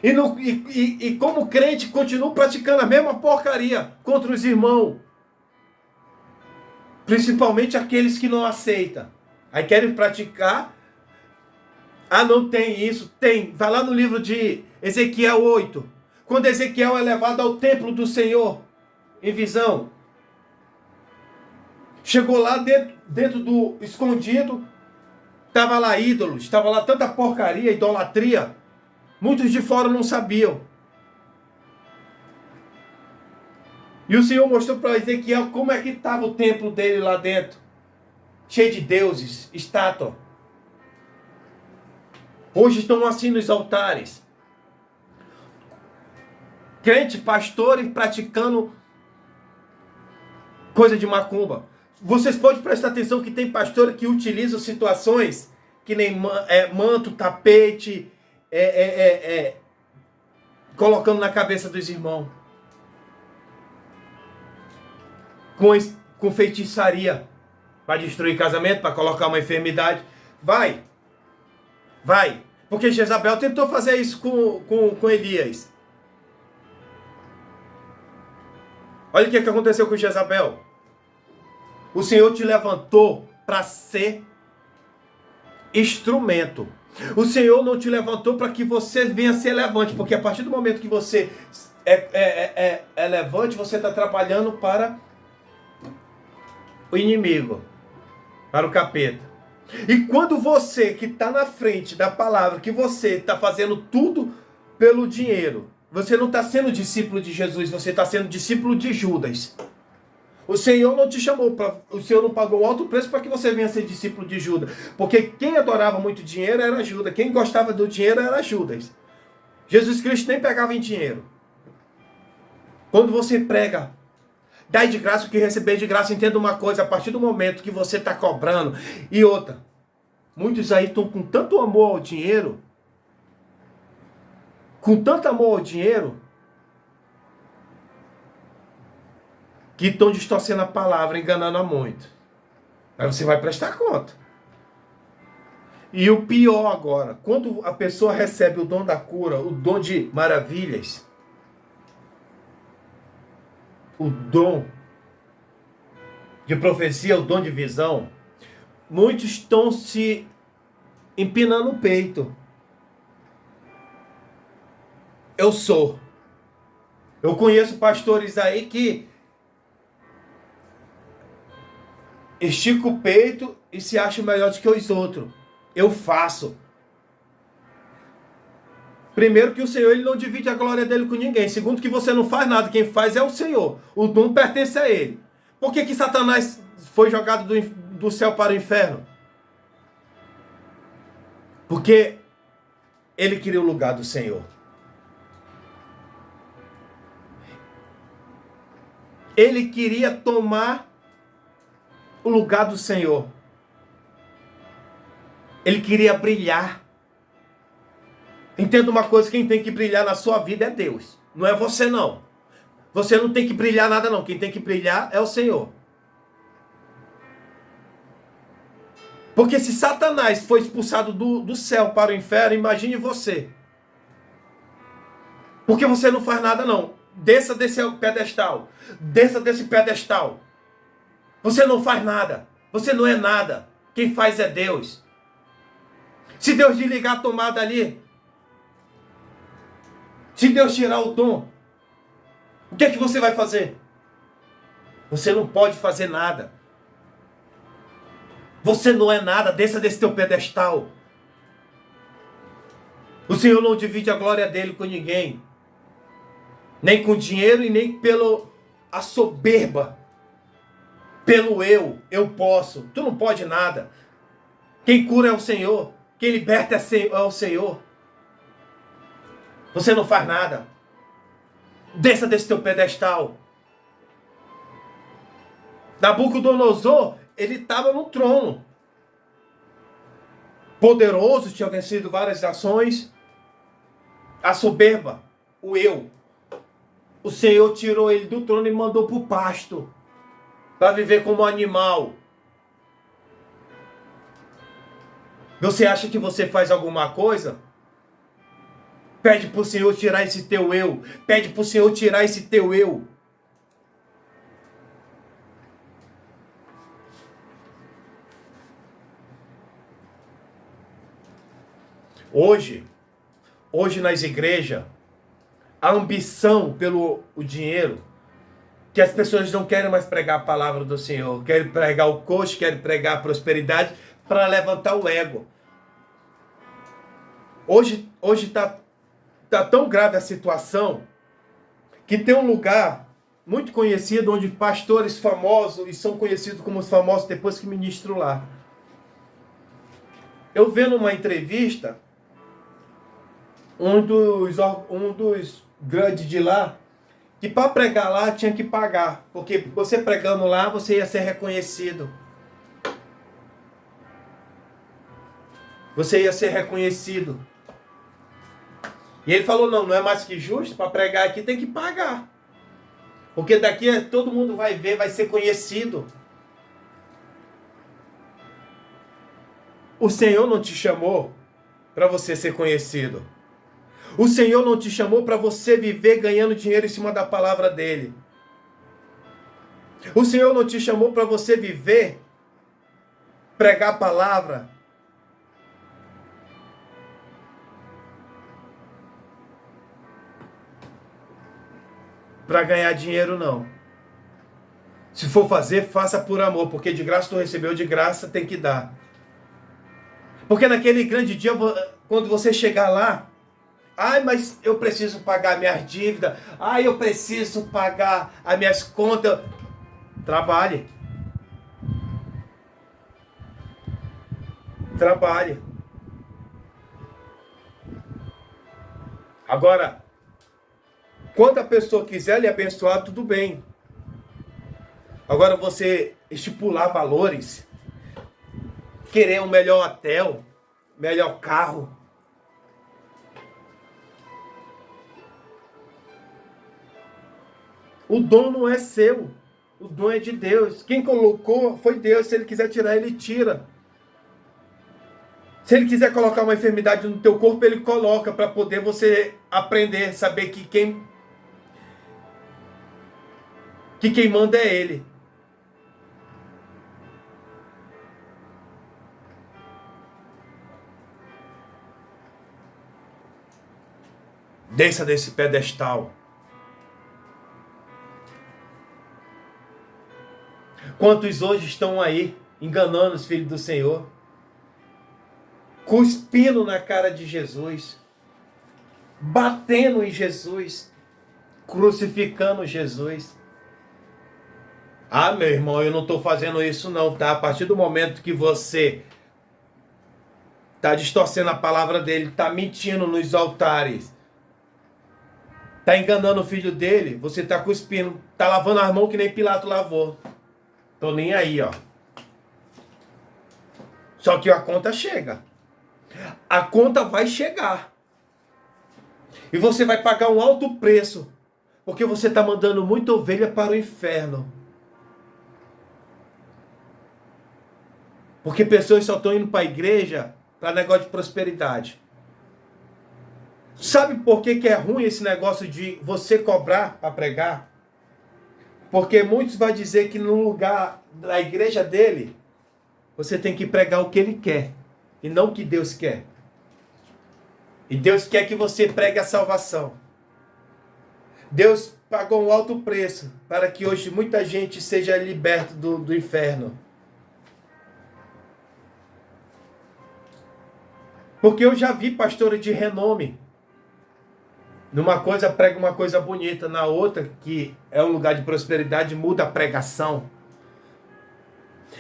[SPEAKER 1] E como crente, continuam praticando a mesma porcaria contra os irmãos. Principalmente aqueles que não aceitam. Aí querem praticar. Ah, não tem isso. Tem. Vai lá no livro de Ezequiel 8. Quando Ezequiel é levado ao templo do Senhor, em visão. Chegou lá dentro do escondido. Estava lá ídolos. Estava lá tanta porcaria, idolatria. Muitos de fora não sabiam. E o Senhor mostrou para Ezequiel como é que estava o templo dele lá dentro. Cheio de deuses, estátua. Hoje estão assim nos altares. Crente, pastores praticando coisa de macumba. Vocês podem prestar atenção que tem pastores que utilizam situações que nem manto, tapete, colocando na cabeça dos irmãos. Com feitiçaria. Para destruir casamento, para colocar uma enfermidade. Vai. Porque Jezabel tentou fazer isso com Elias. Olha o que aconteceu com Jezabel. O Senhor te levantou para ser instrumento. O Senhor não te levantou para que você venha ser levante, porque a partir do momento que você é levante, você está trabalhando para o inimigo, para o capeta. E quando você que está na frente da palavra, que você está fazendo tudo pelo dinheiro, você não está sendo discípulo de Jesus, você está sendo discípulo de Judas. O Senhor não te chamou, o Senhor não pagou um alto preço para que você venha ser discípulo de Judas. Porque quem adorava muito dinheiro era Judas, quem gostava do dinheiro era Judas. Jesus Cristo nem pegava em dinheiro. Quando você prega, dai de graça o que receber de graça, entenda uma coisa, a partir do momento que você está cobrando, e outra, muitos aí estão com tanto amor ao dinheiro, que estão distorcendo a palavra, enganando a muito. Aí você vai prestar conta. E o pior agora, quando a pessoa recebe o dom da cura, o dom de maravilhas, o dom de profecia, o dom de visão, muitos estão se empinando o peito. Eu conheço pastores aí que estica o peito e se acha melhor do que os outros. Eu faço. Primeiro que o Senhor ele não divide a glória dele com ninguém. Segundo que você não faz nada. Quem faz é o Senhor. O dom pertence a ele. Por que Satanás foi jogado do céu para o inferno? Porque ele queria o lugar do Senhor. Ele queria tomar o lugar do Senhor. Ele queria brilhar. Entenda uma coisa, quem tem que brilhar na sua vida é Deus. Não é você não. Você não tem que brilhar nada não. Quem tem que brilhar é o Senhor. Porque se Satanás foi expulsado do céu para o inferno, imagine você. Porque você não faz nada não. Desça desse pedestal. Desça desse pedestal. Você não faz nada. Você não é nada. Quem faz é Deus. Se Deus desligar a tomada ali, se Deus tirar o dom, o que é que você vai fazer? Você não pode fazer nada. Você não é nada. Desça desse teu pedestal. O Senhor não divide a glória dele com ninguém. Nem com dinheiro e nem a soberba. Pelo eu posso. Tu não pode nada. Quem cura é o Senhor. Quem liberta é o Senhor. Você não faz nada. Desça desse teu pedestal. Nabucodonosor, ele estava no trono. Poderoso, tinha vencido várias nações. A soberba, o eu. O Senhor tirou ele do trono e mandou para o pasto. Para viver como animal. Você acha que você faz alguma coisa? Pede para o Senhor tirar esse teu eu. Pede para o Senhor tirar esse teu eu. Hoje nas igrejas, a ambição pelo o dinheiro, que as pessoas não querem mais pregar a palavra do Senhor, querem pregar o coach, querem pregar a prosperidade para levantar o ego. Hoje tá tão grave a situação que tem um lugar muito conhecido onde pastores famosos, e são conhecidos como os famosos depois que ministram lá. Eu vendo uma entrevista, um dos grandes de lá, que para pregar lá tinha que pagar, porque você pregando lá, você ia ser reconhecido. Você ia ser reconhecido. E ele falou, não é mais que justo, para pregar aqui tem que pagar. Porque daqui todo mundo vai ver, vai ser conhecido. O Senhor não te chamou para você ser conhecido. O Senhor não te chamou para você viver ganhando dinheiro em cima da palavra dele. O Senhor não te chamou para você viver, pregar a palavra, para ganhar dinheiro, não. Se for fazer, faça por amor, porque de graça tu recebeu, de graça tem que dar. Porque naquele grande dia, quando você chegar lá, ai, mas eu preciso pagar minhas dívidas, ai, eu preciso pagar as minhas contas. Trabalhe. Trabalhe. Agora, quando a pessoa quiser lhe abençoar, tudo bem. Agora você estipular valores, querer um melhor hotel, melhor carro. O dom não é seu, o dom é de Deus. Quem colocou foi Deus, se ele quiser tirar, ele tira. Se ele quiser colocar uma enfermidade no teu corpo, ele coloca para poder você aprender, saber que quem manda é ele. Desça desse pedestal. Quantos hoje estão aí enganando os filhos do Senhor? Cuspindo na cara de Jesus. Batendo em Jesus. Crucificando Jesus. Ah, meu irmão, eu não estou fazendo isso não, tá? A partir do momento que você está distorcendo a palavra dele, está mentindo nos altares, está enganando o filho dele, você está cuspindo, está lavando as mãos que nem Pilato lavou. Tô nem aí, ó. Só que a conta chega. A conta vai chegar. E você vai pagar um alto preço, porque você está mandando muita ovelha para o inferno. Porque pessoas só estão indo para a igreja para negócio de prosperidade. Sabe por que é ruim esse negócio de você cobrar para pregar? Porque muitos vão dizer que no lugar da igreja dele, você tem que pregar o que ele quer e não o que Deus quer. E Deus quer que você pregue a salvação. Deus pagou um alto preço para que hoje muita gente seja liberta do inferno. Porque eu já vi pastores de renome. Numa coisa prega uma coisa bonita, na outra, que é um lugar de prosperidade, muda a pregação.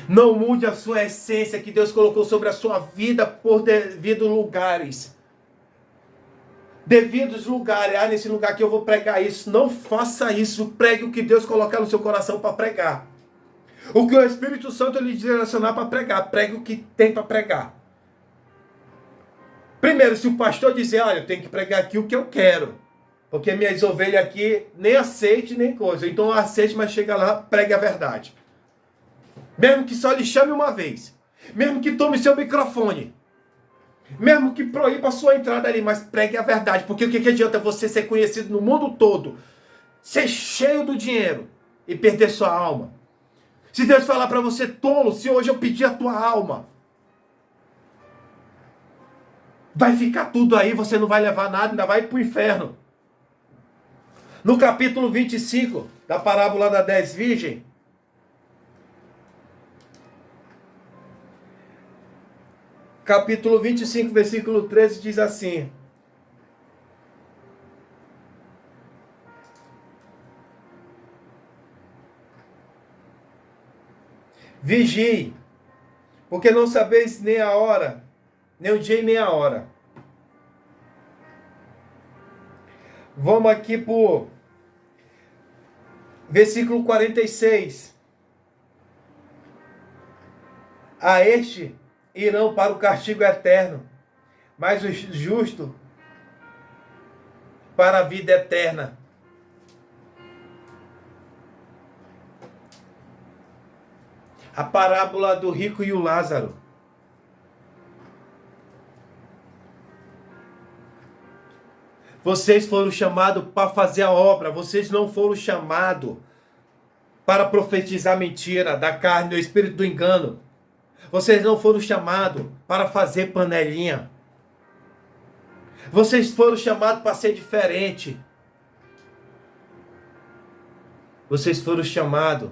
[SPEAKER 1] Não mude a sua essência que Deus colocou sobre a sua vida por devido lugares. Devidos lugares. Ah, nesse lugar que eu vou pregar isso. Não faça isso. Pregue o que Deus colocar no seu coração para pregar. O que o Espírito Santo lhe direcionar para pregar. Pregue o que tem para pregar. Primeiro, se o pastor dizer, olha, eu tenho que pregar aqui o que eu quero. Porque minhas ovelhas aqui nem aceite nem coisa. Então aceite, mas chega lá, pregue a verdade. Mesmo que só lhe chame uma vez. Mesmo que tome seu microfone. Mesmo que proíba a sua entrada ali, mas pregue a verdade. Porque o que adianta você ser conhecido no mundo todo, ser cheio do dinheiro e perder sua alma? Se Deus falar para você, tolo, se hoje eu pedir a tua alma, vai ficar tudo aí, você não vai levar nada, ainda vai para o inferno. No capítulo 25 da parábola da 10 virgens, capítulo 25, versículo 13, diz assim: vigie, porque não sabeis nem a hora, nem o dia e nem a hora. Vamos aqui para o versículo 46. A este irão para o castigo eterno, mas os justos para a vida eterna. A parábola do rico e o Lázaro. Vocês foram chamados para fazer a obra, vocês não foram chamados para profetizar mentira da carne, do espírito do engano. Vocês não foram chamados para fazer panelinha. Vocês foram chamados para ser diferente. Vocês foram chamados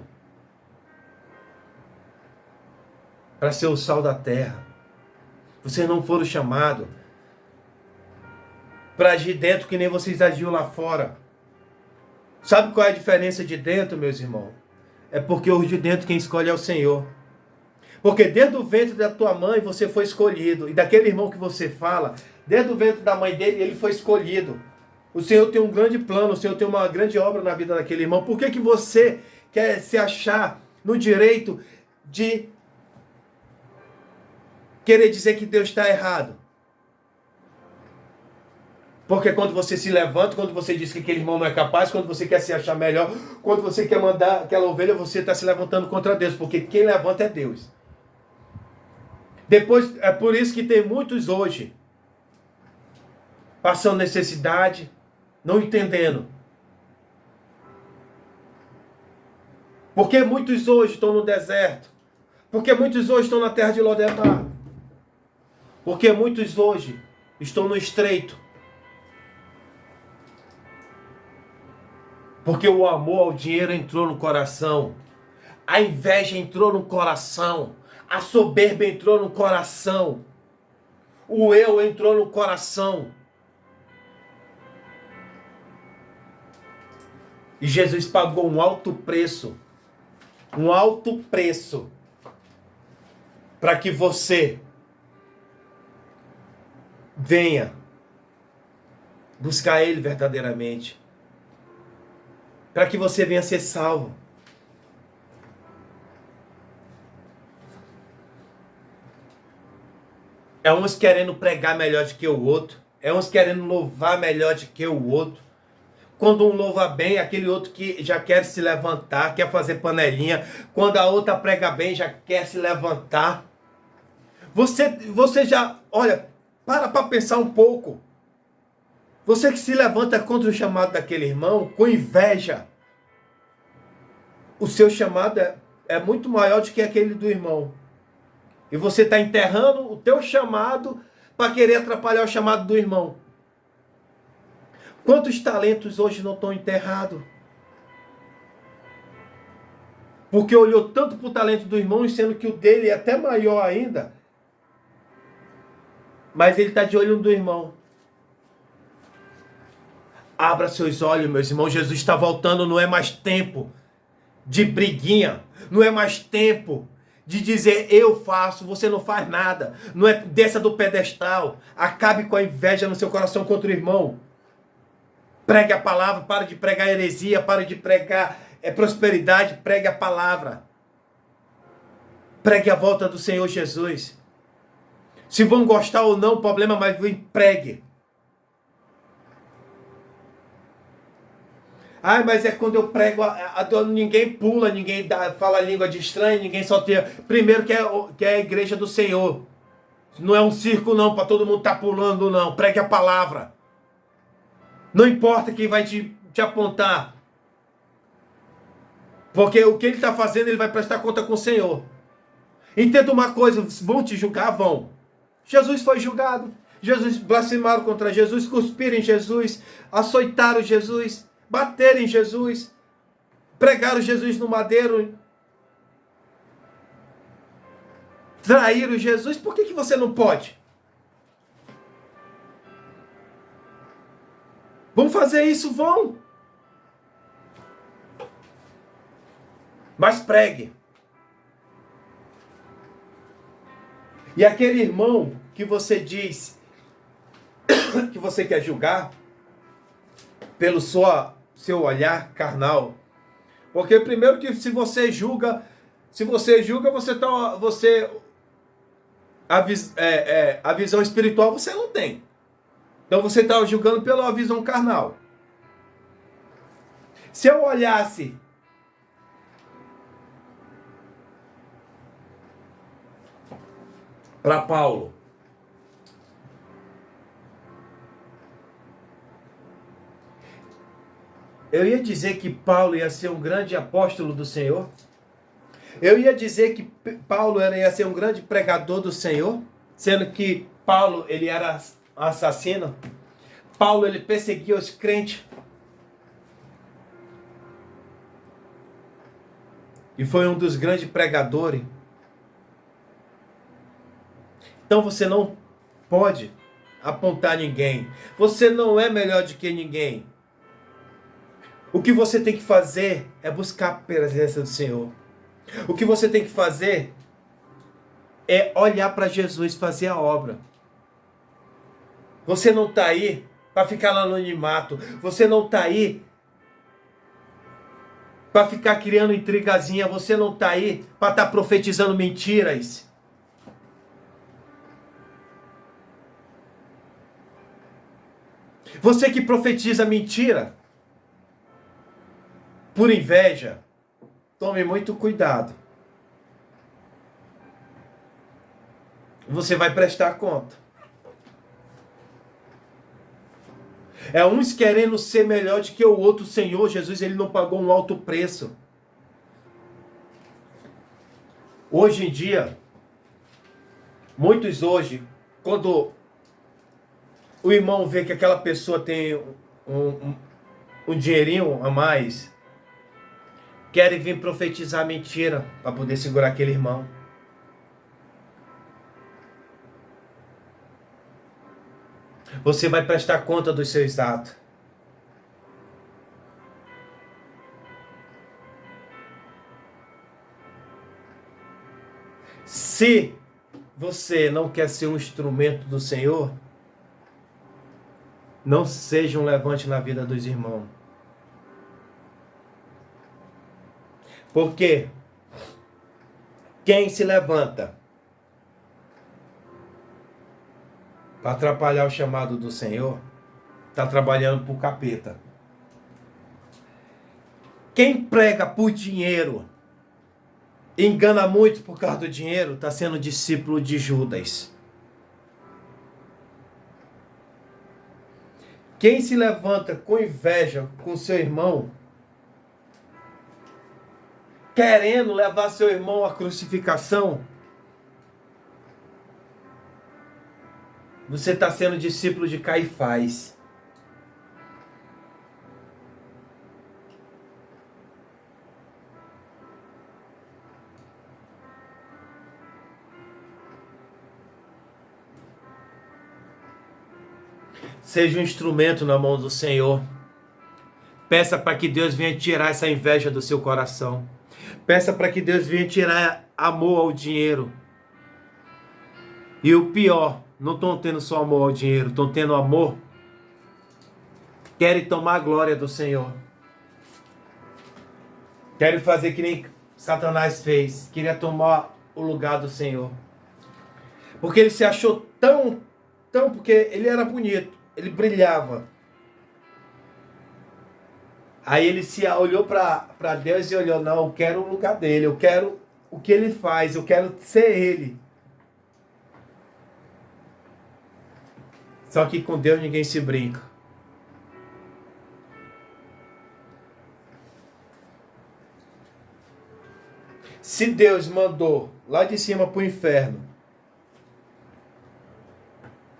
[SPEAKER 1] para ser o sal da terra. Vocês não foram chamados para agir dentro que nem vocês agiam lá fora. Sabe qual é a diferença de dentro, meus irmãos? É porque o de dentro quem escolhe é o Senhor. Porque dentro do ventre da tua mãe você foi escolhido. E daquele irmão que você fala, dentro do ventre da mãe dele, ele foi escolhido. O Senhor tem um grande plano, o Senhor tem uma grande obra na vida daquele irmão. Por que você quer se achar no direito de querer dizer que Deus está errado? Porque quando você se levanta, quando você diz que aquele irmão não é capaz, quando você quer se achar melhor, quando você quer mandar aquela ovelha, você está se levantando contra Deus. Porque quem levanta é Deus. Depois, é por isso que tem muitos hoje passando necessidade, não entendendo. Porque muitos hoje estão no deserto. Porque muitos hoje estão na terra de Lodebar. Porque muitos hoje estão no estreito. Porque o amor ao dinheiro entrou no coração. A inveja entrou no coração. A soberba entrou no coração. O eu entrou no coração. E Jesus pagou um alto preço. Um alto preço. Para que você venha buscar Ele verdadeiramente. Para que você venha ser salvo. É uns querendo pregar melhor do que o outro. É uns querendo louvar melhor do que o outro. Quando um louva bem, aquele outro que já quer se levantar, quer fazer panelinha. Quando a outra prega bem, já quer se levantar. Você já, olha, para pensar um pouco. Você que se levanta contra o chamado daquele irmão com inveja, o seu chamado é muito maior do que aquele do irmão. E você está enterrando o teu chamado para querer atrapalhar o chamado do irmão. Quantos talentos hoje não estão enterrados? Porque olhou tanto para o talento do irmão, sendo que o dele é até maior ainda. Mas ele está de olho no do irmão. Abra seus olhos, meus irmãos. Jesus está voltando, não é mais tempo de briguinha. Não é mais tempo de dizer eu faço, você não faz nada. Não é desça do pedestal. Acabe com a inveja no seu coração contra o irmão. Pregue a palavra, pare de pregar heresia, pare de pregar prosperidade, pregue a palavra. Pregue a volta do Senhor Jesus. Se vão gostar ou não, problema, mas pregue. Ah, mas é quando eu prego, ninguém pula, ninguém fala língua de estranho, ninguém solteia. Primeiro que é a igreja do Senhor. Não é um circo não, para todo mundo estar pulando não. Pregue a palavra. Não importa quem vai te apontar. Porque o que ele está fazendo, ele vai prestar conta com o Senhor. Entenda uma coisa, vão te julgar? Vão. Jesus foi julgado. Jesus blasfemaram contra Jesus, cuspiram em Jesus, açoitaram Jesus, bateram em Jesus, pregaram Jesus no madeiro, traíram Jesus. Por que você não pode? Vão fazer isso? Vão. Mas pregue. E aquele irmão que você diz que você quer julgar pelo seu olhar carnal. Porque primeiro que se você julga, a visão espiritual você não tem. Então você está julgando pela visão carnal. Se eu olhasse para Paulo, eu ia dizer que Paulo ia ser um grande apóstolo do Senhor? Eu ia dizer que Paulo ia ser um grande pregador do Senhor? Sendo que Paulo, ele era assassino? Paulo, ele perseguia os crentes? E foi um dos grandes pregadores? Então você não pode apontar ninguém. Você não é melhor do que ninguém. O que você tem que fazer é buscar a presença do Senhor. O que você tem que fazer é olhar para Jesus fazer a obra. Você não está aí para ficar no anonimato. Você não está aí para ficar criando intrigazinha. Você não está aí para estar profetizando mentiras. Você que profetiza mentira por inveja, tome muito cuidado. Você vai prestar conta. É uns querendo ser melhor do que o outro. O Senhor Jesus, ele não pagou um alto preço. Hoje em dia, muitos hoje, quando o irmão vê que aquela pessoa tem um dinheirinho a mais, querem vir profetizar mentira para poder segurar aquele irmão. Você vai prestar conta dos seus atos. Se você não quer ser um instrumento do Senhor, não seja um levante na vida dos irmãos. Porque quem se levanta para atrapalhar o chamado do Senhor, está trabalhando para o capeta. Quem prega por dinheiro, engana muito por causa do dinheiro, está sendo discípulo de Judas. Quem se levanta com inveja com seu irmão, querendo levar seu irmão à crucificação, você está sendo discípulo de Caifás. Seja um instrumento na mão do Senhor. Peça para que Deus venha tirar essa inveja do seu coração. Peça para que Deus venha tirar amor ao dinheiro. E o pior, não estão tendo só amor ao dinheiro, estão tendo amor. Querem tomar a glória do Senhor. Querem fazer que nem Satanás fez. Queria tomar o lugar do Senhor. Porque ele se achou tão, porque ele era bonito. Ele brilhava. Aí ele se olhou para Deus e olhou, não, eu quero o lugar dele, eu quero o que ele faz, eu quero ser ele. Só que com Deus ninguém se brinca. Se Deus mandou lá de cima para o inferno,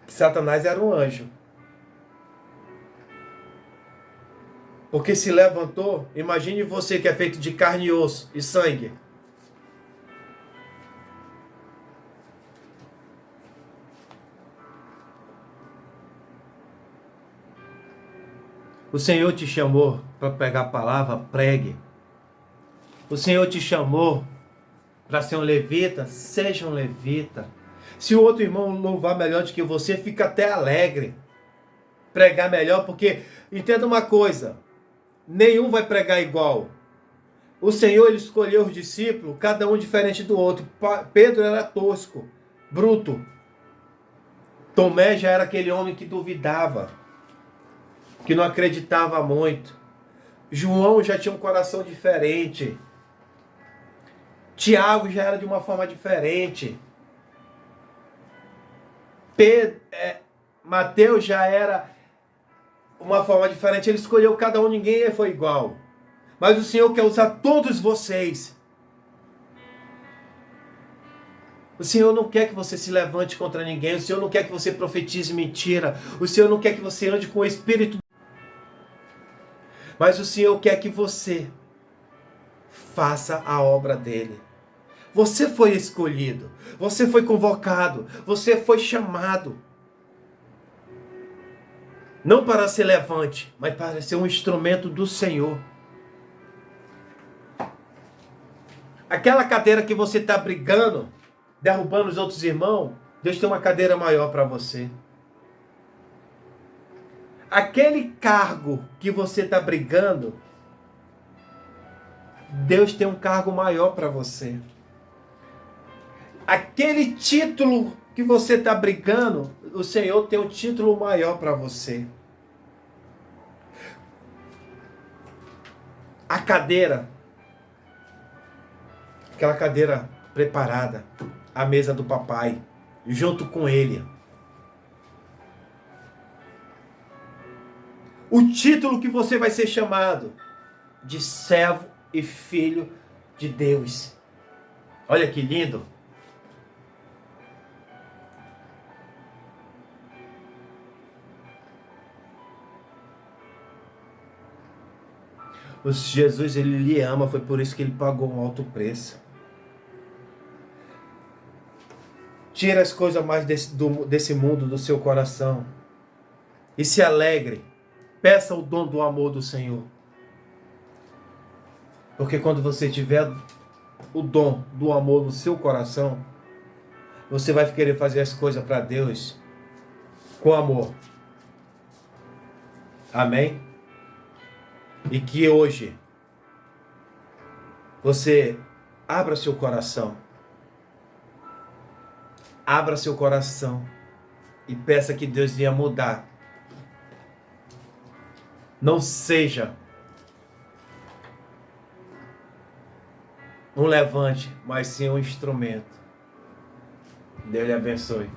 [SPEAKER 1] que Satanás era um anjo, porque se levantou, imagine você que é feito de carne e osso e sangue. O Senhor te chamou para pegar a palavra, pregue. O Senhor te chamou para ser um levita, seja um levita. Se o outro irmão louvar melhor do que você, fica até alegre. Pregar melhor, porque entenda uma coisa, nenhum vai pregar igual. O Senhor ele escolheu os discípulos, cada um diferente do outro. Pedro era tosco, bruto. Tomé já era aquele homem que duvidava, que não acreditava muito. João já tinha um coração diferente. Tiago já era de uma forma diferente. Mateus já era uma forma diferente. Ele escolheu cada um, ninguém foi igual. Mas o Senhor quer usar todos vocês. O Senhor não quer que você se levante contra ninguém. O Senhor não quer que você profetize mentira. O Senhor não quer que você ande com o espírito. Mas o Senhor quer que você faça a obra dele. Você foi escolhido. Você foi convocado. Você foi chamado. Não para ser levante, mas para ser um instrumento do Senhor. Aquela cadeira que você está brigando, derrubando os outros irmãos, Deus tem uma cadeira maior para você. Aquele cargo que você está brigando, Deus tem um cargo maior para você. Aquele título que você está brigando, o Senhor tem um título maior para você. A cadeira, aquela cadeira preparada, a mesa do papai, junto com ele. O título que você vai ser chamado de servo e filho de Deus. Olha que lindo. O Jesus, ele lhe ama, foi por isso que ele pagou um alto preço. Tira as coisas mais desse mundo do seu coração e se alegre. Peça o dom do amor do Senhor. Porque quando você tiver o dom do amor no seu coração, você vai querer fazer as coisas para Deus com amor. Amém? E que hoje você abra seu coração. Abra seu coração e peça que Deus venha mudar. Não seja um levante, mas sim um instrumento. Deus lhe abençoe.